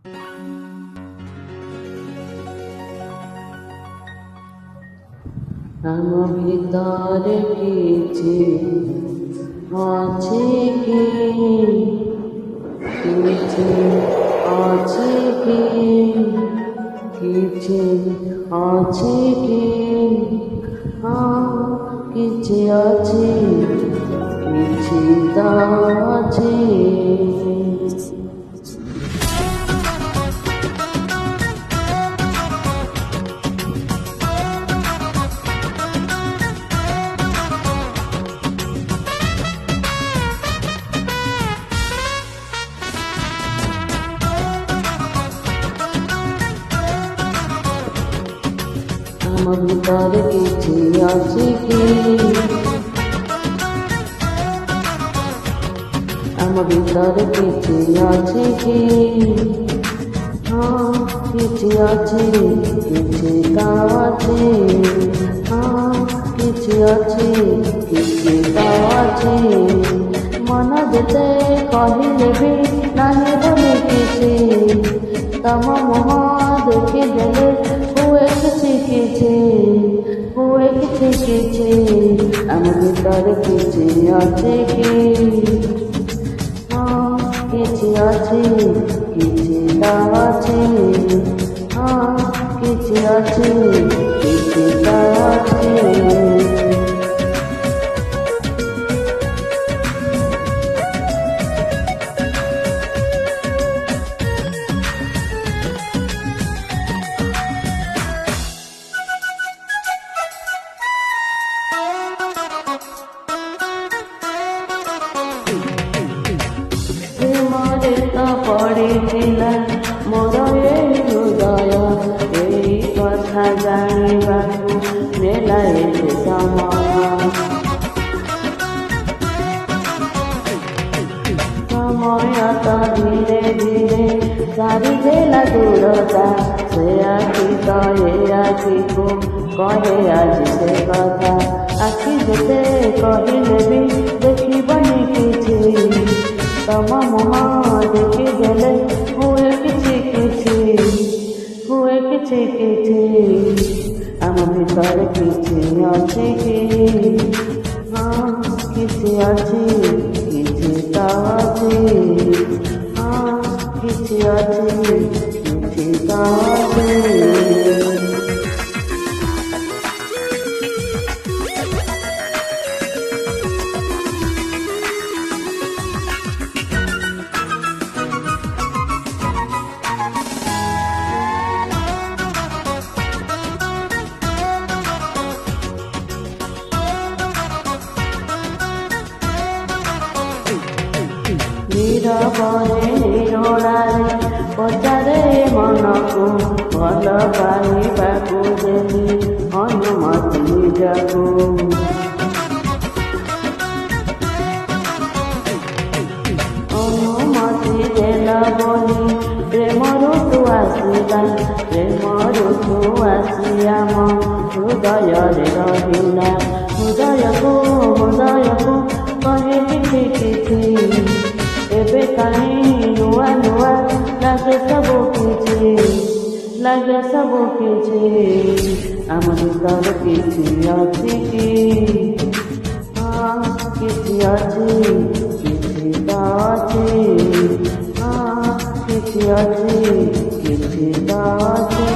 আমার ভিতরে কিছু আছে কি, কিছু আছে কি, কিছু আছে কি, কিছু আছে, কিছু আছে। আমার ভিতরে কিছু আছে কি, আমার ভিতরে কিছু আছে কি, কিছু আছে, কিছু আছে, কিছু আছে, কিছু আছে। মন যেতে কহিলে भी नहीं বলে কিছু, তম মোহ দেখি দেলে हुए किसी আমার ভিতরে কিছু আছে কি, কিছু আছে, কিছু আছে, কিছু আছে, কিছু আছে। প্রেমরে তো পড়িଥିଲା মোর এই হৃদয়, এই কথা জানিବାକୁ ନେଲା ଏତେ ସମୟ ତ ଧୀରେ ଧୀରେ ସାରିଦେଲା ଦୂରତା। ସେ ଆଖି ତ ଏ ଆଖିକୁ କହେ ଆଜି ସେ କଥା, ଆଖି ଯେତେ କହିଲେ ବି ଦେଖିବନି କିଛି, ତମ ମୁହଁ ଦେଖିଦେଲେ ହୁଏ କିଛି କିଛି, ହୁଏ କିଛି କିଛି। ଆମ ଭିତରେ କିଛି ଅଛି କି, କିଛି ଅଛି, କିଛି ତ ଅଛି, କିଛି ଅଛି, କିଛି ତ ଅଛି। নীরবরে নিରୋଳାରେ ପଚାରେ ମନକୁ, ଭଲ ପାଇବାକୁ ଦେଲି ଅନୁମତି ନିଜକୁ। ଅନୁମତି ଦେଲ ବୋଲି ପ୍ରେମ ଋତୁ ଆସିଲା, ପ୍ରେମ ଋତୁ ଆସି ଆମ ହୃଦୟରେ ରହିଲା। ହୃଦୟକୁ ହୃଦୟକୁ କହେ କିଛି କିଛି, ଏବେ କାହିଁ ନୂଆ ନୂଆ ଲାଗେ ସବୁ କିଛି, ଲାଗେ ସବୁ କିଛି। ଆମ ଭିତରେ କିଛି ଅଛି କି, କିଛି ଅଛି, କିଛି ତ ଅଛି, କିଛି ଅଛି, କିଛି ତ ଅଛି।